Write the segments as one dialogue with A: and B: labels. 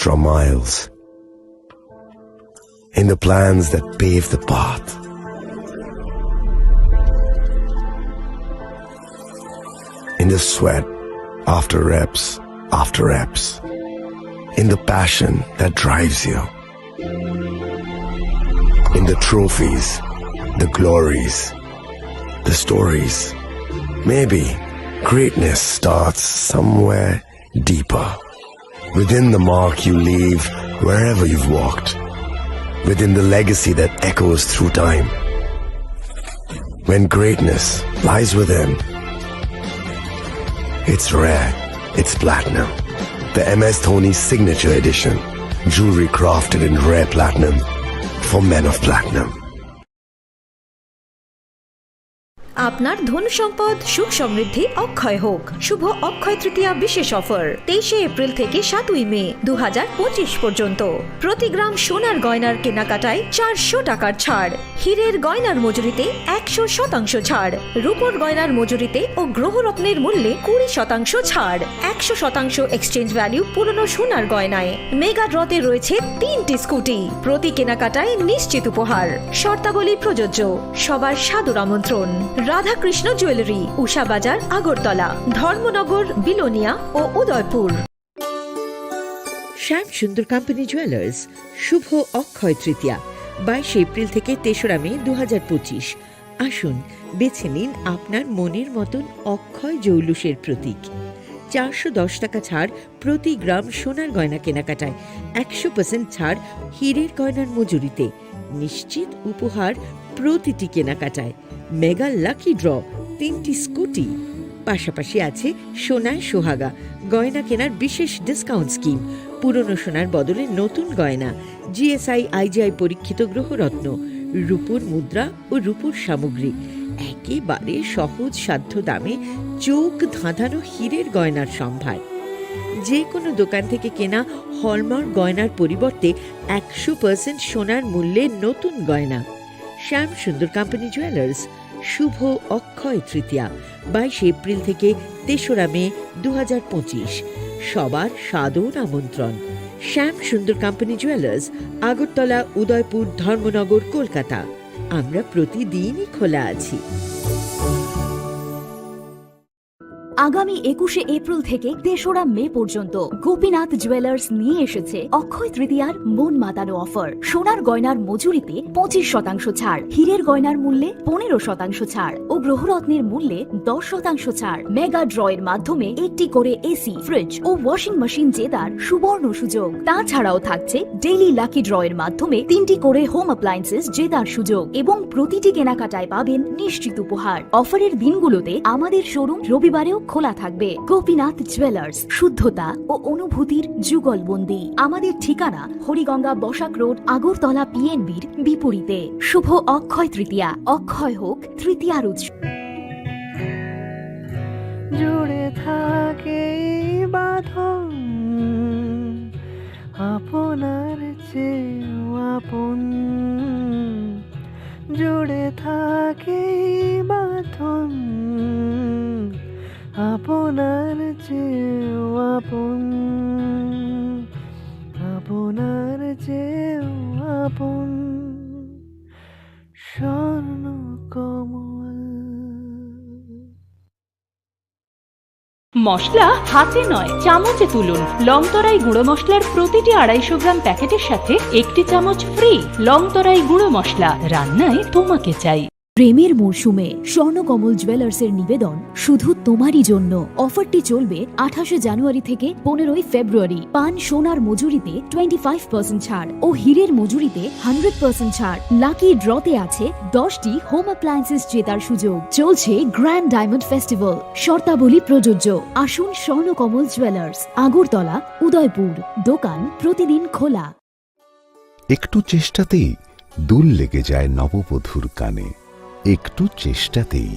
A: extra miles, in the plans that pave the path. In the sweat after reps, in the passion that drives you, in the trophies, the glories, the stories. Maybe greatness starts somewhere deeper, within the mark you leave wherever you've walked, within the legacy that echoes through time. When greatness lies within, it's rare, it's platinum. The MS Dhoni Signature Edition, jewelry crafted in rare platinum for men of platinum.
B: আপনার ধন সম্পদ সুখ সমৃদ্ধি অক্ষয় হোক। শুভ অক্ষয় তৃতীয়া বিশেষ offer 23 April থেকে 7 মে 2025 পর্যন্ত। প্রতি গ্রাম সোনার গয়নার কেনাকাটায় 400 টাকার ছাড়, হীরের গয়নার মজুরিতে 100% ছাড়, রূপোর গয়নার মজুরিতে ও গ্রহরত্নের মূল্যে 20% ছাড়, 100% এক্সচেঞ্জ ভ্যালু পুরনো সোনার গয়নায়। মেগা ড্রতে রয়েছে 3টি স্কুটি, প্রতি কেনাকাটায় নিশ্চিত উপহার। শর্তাবলী প্রযোজ্য। সবার সাদর আমন্ত্রণ। রাধাকৃষ্ণ জুয়েলারি, উষা বাজার, আগরতলা, ধর্মনগর, বিলোনিয়া ও উদয়পুর।
C: শ্যাম সুন্দর কোম্পানি জুয়েলার্স, শুভ অক্ষয় তৃতীয়া 22 এপ্রিল থেকে 3রা মে 2025। আসুন বেছে নিন আপনার মনের মতন অক্ষয় জৌলুসের প্রতীক। 410 টাকা ছাড় প্রতি গ্রাম সোনার গয়না কেনাকাটায়, 100% ছাড় হীরের গয়নার মজুরিতে, নিশ্চিত উপহার প্রতিটি কেনাকাটায়। মেগা লাকি ড্র 3টি স্কুটি, পাশাপাশি আছে সোনায় সোহাগা গয়না কেনার বিশেষ ডিসকাউন্ট স্কিম, পুরনো সোনার বদলে নতুন গয়না, জিএসআই আইজিআই পরীক্ষিত গ্রহরত্ন, রূপোর মুদ্রা ও রূপোর সামগ্রী, একেবারে সহজ সাধ্য দামে চোখ ধাঁধানো হীরের গয়নার সম্ভার। যে কোনো দোকান থেকে কেনা হলমার্ক গয়নার পরিবর্তে 100% সোনার মূল্যে নতুন গয়না। শ্যাম সুন্দর কোম্পানি জুয়েলার্স, শুভ অক্ষয় তৃতীয়া 22 এপ্রিল থেকে 3রা মে 2025। সবার সাদর আমন্ত্রণ। শ্যাম সুন্দর কোম্পানি জুয়েলার্স, আগরতলা, উদয়পুর, ধর্মনগর, কলকাতা। আমরা প্রতিদিনই খোলা আছি।
D: আগামী 21 এপ্রিল থেকে 3রা মে পর্যন্ত গোপীনাথ জুয়েলার্স নিয়ে এসেছে অক্ষয় তৃতীয়ার মন মাতানো অফার। সোনার গয়নার মজুরিতে 25% ছাড়, হীরের গয়নার মূল্যে 15% ছাড় ও গ্রহরত্নের মূল্যে 10% ছাড়। মেগা ড্রয়ের মাধ্যমে একটি করে এসি, ফ্রিজ ও ওয়াশিং মেশিন জেতার সুবর্ণ সুযোগ। তাছাড়াও থাকছে ডেইলি লাকি ড্রয়ের মাধ্যমে 3টি করে হোম অ্যাপ্লায়েন্সেস জেতার সুযোগ এবং প্রতিটি কেনাকাটায় পাবেন নিশ্চিত উপহার। অফারের দিনগুলোতে আমাদের শোরুম রবিবারেও খোলা থাকবে। গোপীনাথ জুয়েলার্স, শুদ্ধতা ও অনুভূতির যুগলবন্দি। আমাদের ঠিকানা হরিগঙ্গা বসাক রোড, আগরতলা পিএনবির বিপরীতে। শুভ অক্ষয় তৃতীয়া, অক্ষয় হোক তৃতীয়ার উৎসব।
E: জুড়ে থাকে বাঁধন আপনার চেয়েও আপন, জুড়ে থাকে বাঁধন আপনার চেয়েও আপন, আপনার চেয়েও আপন স্বর্ণ কমল।
F: মশলা হাতে নয় চামচে তুলুন। লংতরাই গুঁড়ো মশলার প্রতিটি 250 গ্রাম প্যাকেটের সাথে 1টি চামচ ফ্রি। লংতরাই গুঁড়ো মশলা, রান্নায় তোমাকে চাই।
D: প্রেমের মরশুমে স্বর্ণকমল জুয়েলার্সের নিবেদন শুধু তোমারই জন্য। অফারটি চলবে 28 জানুয়ারি থেকে 15 ফেব্রুয়ারি। পান সোনার মজুরিতে 25% ছাড় ও হীরের মজুরিতে 100% ছাড়। লাকি ড্রতে আছে 10টি হোম অ্যাপ্লায়েন্সেস জেতার সুযোগ। চলছে গ্র্যান্ড ডায়মন্ড ফেস্টিভ্যাল। শর্তাবলী প্রযোজ্য। আসুন স্বর্ণকমল জুয়েলার্স, আগরতলা, উদয়পুর। দোকান প্রতিদিন খোলা।
G: একটু চেষ্টাতেই দুল লেগে যায় নববধূর কানে, একটু চেষ্টাতেই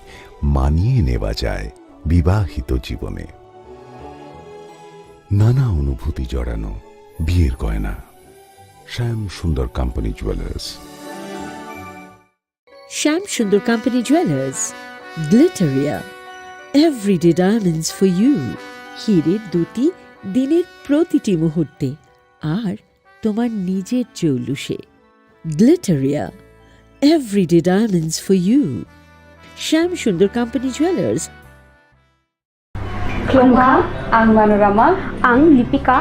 G: মানিয়ে নেওয়া যায় বিবাহিত জীবনে। নানা অনুভূতি জড়ানো বিয়ের গয়না। শ্যাম Sundar company jewellers.
C: Shyam Sundar company jewellers, Glitteria, everyday diamonds for you. হীরের দুটি দিনের প্রতিটি মুহূর্তে, আর তোমার নিজের জৌলুসে। Glitteria, everyday diamonds for you. Shyam Sundar company jewellers.
H: Klongka, ang Manorama, ang Lipika.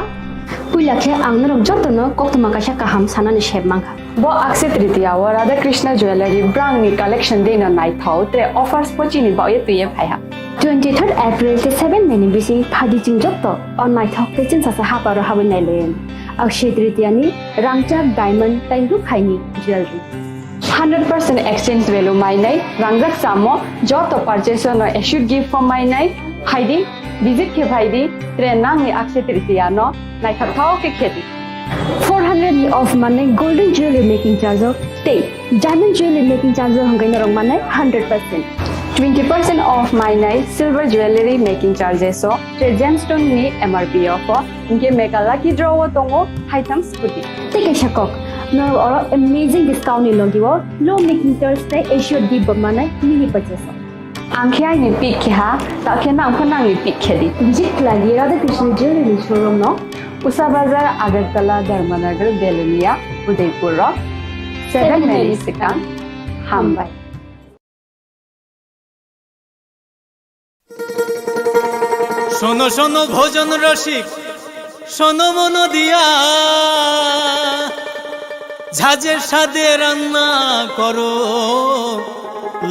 H: Puilakhe ang narok jotono koktuma kasha kaham sanani sheb mangka. Bo akse tritiya wa Radha Krishna Jewelry brand ni collection dena nai thau tre offers pochini ba ye tuye phaiha. 23rd April te 7 May ni bisi phadi jing jotto on nai thau te chin sa ha paro ha nai len. Akse tritiya ni rangchak diamond tai ru khaini jewelry. 100% exchange value mai nai rangjak samo joto purchase no should give for mai nai haidi visit ke bhaidi trenang ni akse tritiya no nai thau ke kheti 400 of money golden jewelry making charge of stay diamond jewelry making charge of hangai narong manai 100% 20% off my night silver jewelry making charges so gemstone ni MRP of inke make a lucky draw tongo item scooty take a shakok no or amazing discount ni logiwo low making charge te should give manai mini purchase angkhya ni pick kha ta khena angkhana ni pick khedi visit lagi Radha Krishna jewelry showroom no Usa Bazar, Agartala, Dharmanagar, Belunia, Udaipur Rock, 7 May Sikang, Hambai.
I: শোনো শোনো ভোজন রসিক, শোনো মন দিয়া, ঝাঁঝের সাদে রান্না করো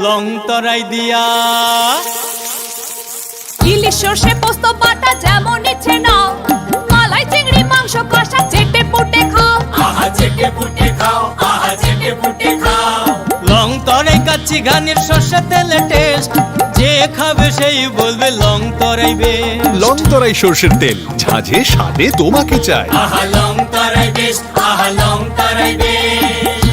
I: long তরাই দিয়া।
J: ইলিশ সর্ষে পোস্ত বাটা যেমন ইচ্ছে নাও, মালাই চিংড়ি মাংস কষা চেটে পুটে খাও,
I: আহা চেটে পুটে খাও, আহা চেটে পুটে খাও। লং তরাই কাচ্চি ঘানির সর্ষে তেলে টেস্ট, যে খাবে সেই বলবে লং তরাই বেশ।
K: লং তরাই সর্ষের তেল, ঝাঁঝে স্বাদে তোমাকে চাই।
I: আহা লং তরাই বেশ, আহা লং তরাই বেশ।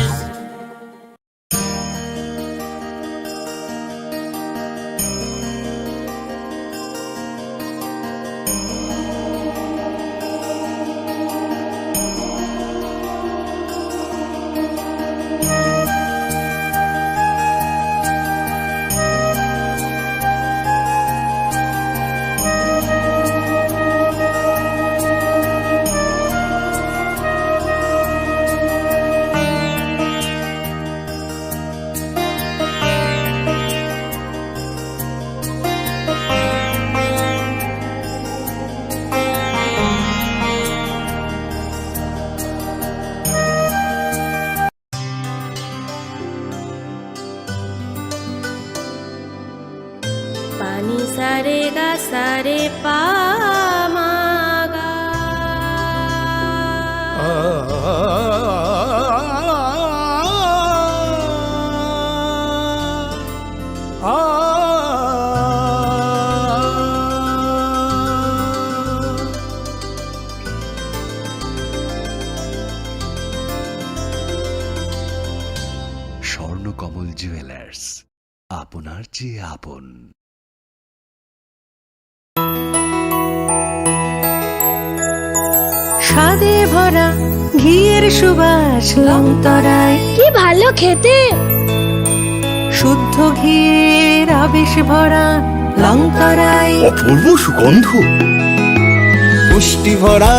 J: পানি সারে গা সারে পা মা গা।
K: স্বর্ণকমল জুয়েলার্স, আপনার চেয়ে আপন।
B: স্বাদে ভরা ঘিয়ের সুবাস লং তরাই,
J: কি ভালো খেতে,
B: শুদ্ধ ঘিয়ের আবেশ ভরা লং তরাই,
A: অপূর্ব সুগন্ধ,
E: পুষ্টি ভরা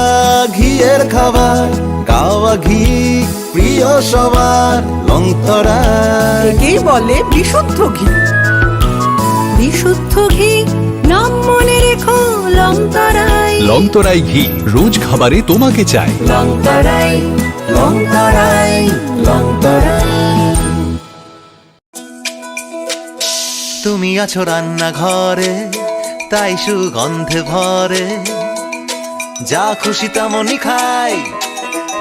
E: ঘিয়ের খাবার, কাওয়া ঘি প্রিয় সবার, লংতরাই
C: একেই বলে বিশুদ্ধ ঘি।
B: বিশুদ্ধ ঘি নাম মনে রেখো লং তরাই।
K: লং তরাই ঘি রোজ খাবারে তোমাকে চাই।
E: লংতরাই লংতরাই লংতরাই। তুমি আছো রান্নাঘরে, তাই সুগন্ধে ভরে, যা খুশি তেমনই খাই,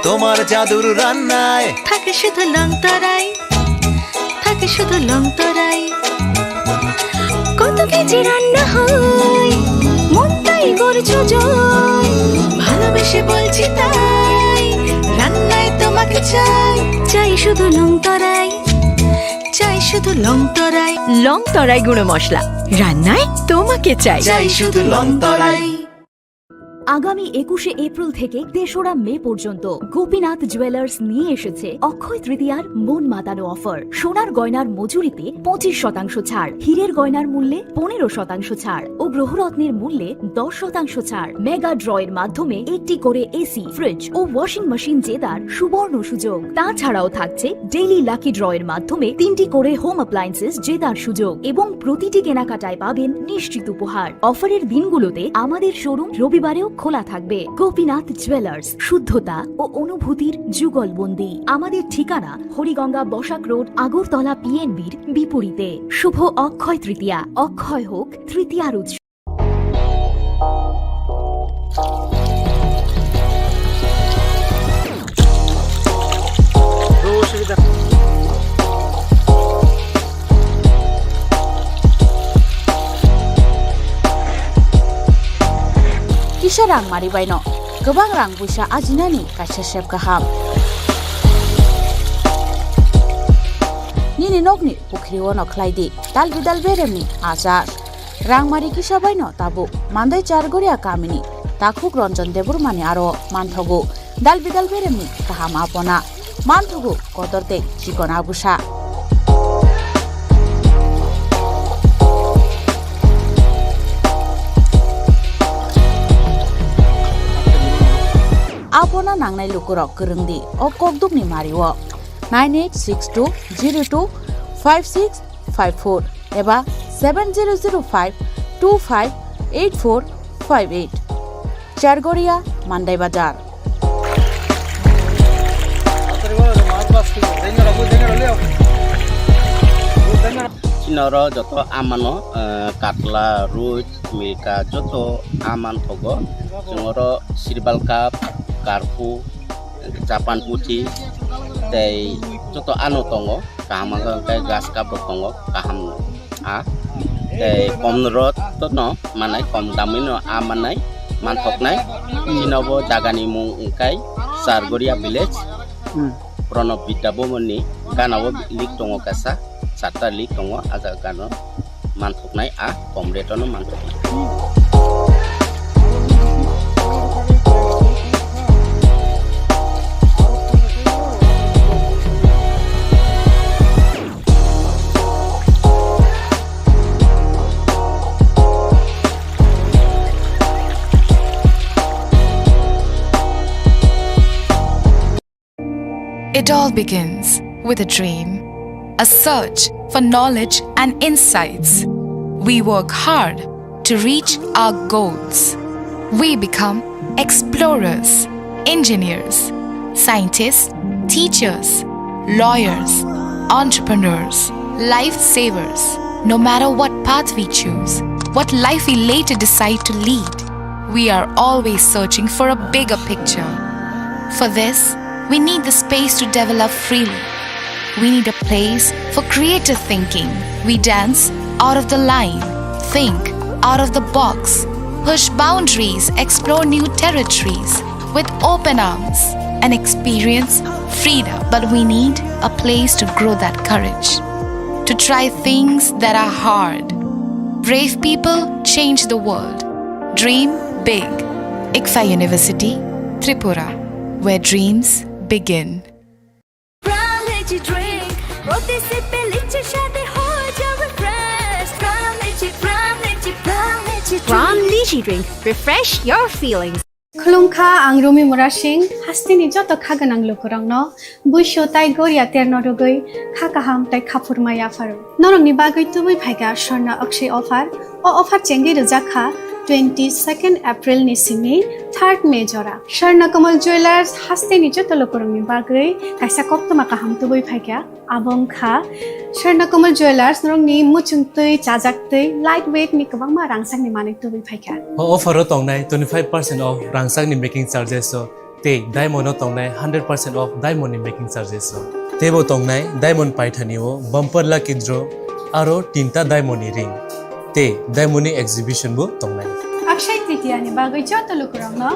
E: তোমার জাদুর রান্নায়
B: থাকে শুধু লং তরাই, থাকে শুধু লং তরাই। কত কেজি রান্না হয়, মন তাই করছো জয়, ভালোবেসে বলছি তাই, রান্নায় তোমাকে চাই, চাই শুধু লং তরাই, চাই শুধু লং তরাই। লং তরাই গুঁড়ো মশলা, রান্নায় তোমাকে চাই,
E: চাই শুধু লংতরাই।
D: আগামী 21শে এপ্রিল থেকে 3রা মে পর্যন্ত গোপীনাথ জুয়েলার্স নিয়ে এসেছে অক্ষয় তৃতীয়ার মন মাতানো অফার। সোনার গয়নার মজুরিতে 25% ছাড়, হীরের গয়নার মূল্যে 15% ছাড় ও গ্রহরত্নের মূল্যে 10% ছাড়। মেগা ড্রয়ের মাধ্যমে একটি করে এসি, ফ্রিজ ও ওয়াশিং মেশিন জেতার সুবর্ণ সুযোগ। তাছাড়াও থাকছে ডেইলি লাকি ড্রয়ের মাধ্যমে 3টি করে হোম অ্যাপ্লায়েন্সেস জেতার সুযোগ এবং প্রতিটি কেনাকাটায় পাবেন নিশ্চিত উপহার। অফারের দিনগুলোতে আমাদের শোরুম রবিবারেও খোলা থাকবে। গোপীনাথ জুয়েলার্স, শুদ্ধতা ও অনুভূতির যুগলবন্দি। আমাদের ঠিকানা হরিগঙ্গা বসাক রোড, আগরতলা পিএনবির বিপরীতে। শুভ অক্ষয় তৃতীয়া, অক্ষয় হোক তৃতীয়ার উৎসব।
J: Kisah rang mari baino, gobang rang busa ajinani kaisa sep kaham. Nini nokni pukri wono klaidi, dal bidal beremni azar. Rang mari kisah baino tabu, mandai chargoria kamini, takuk ronjon debur mani aro manthogu, dal bidal beremni kaham apona, manthogu kotorte chikona busa. Apona nangnai lukurok gerengdi o kokdukni mariwo 9862025654 eba 7005258458 Chargoria Mandai Bazar.
L: Chinoro joto amano katla ruj mika joto aman togo jongoro sirbal cup karpu capan putih tei joto anu tongo kaham kai gas cup tongo kaham a tei komrot tono manai kom damino amanai mantok nai Cinobo dagani mung kai Sargoria village Pronov Bidabomoni ganawo lik tongo kasa Sata lik tongo aga gano mantok nai a komretono mantok.
M: It all begins with a dream, a search for knowledge and insights. We work hard to reach our goals. We become explorers, engineers, scientists, teachers, lawyers, entrepreneurs, lifesavers. No matter what path we choose, what life we later decide to lead, we are always searching for a bigger picture. For this, we need the space to develop freely. We need a place for creative thinking. We dance out of the line, think out of the box, push boundaries, explore new territories with open arms and experience freedom. But we need a place to grow that courage, to try things that are hard. Brave people change the world. Dream big. ICFA University, Tripura, where dreams begin.
B: Pram Lychee Drink. Refresh your feelings.
H: Khulungkha ang Rumi Mura Singh hastini joto khaganang lukurangno buisho tai goria terno rogoi khakaham tai khapurmaya faru norongni bagoi tubui phaiga Sharna Akshay offer o offer chengi rujakha 22nd April ni simi 3rd May jora Sharna Kamal Jewelers hastini joto lukurangni bagoi kaisa koptoma kaham tubui phaiga abong kha Sharna Kamal Jewelers norongni muchungtui chajaktui lightweight ni kabangma rangsakni manik tubui phaiga
N: offer tongnai 25% off rangsakni making charges so te diamond tongnai 100% off diamond ni making charges so tebo tongnai diamond paithani o bumper lucky draw aro tinta diamond ni ring te diamond ni exhibition bu tongnai
H: Akshay Tritiya ni bagoi joto lukurangno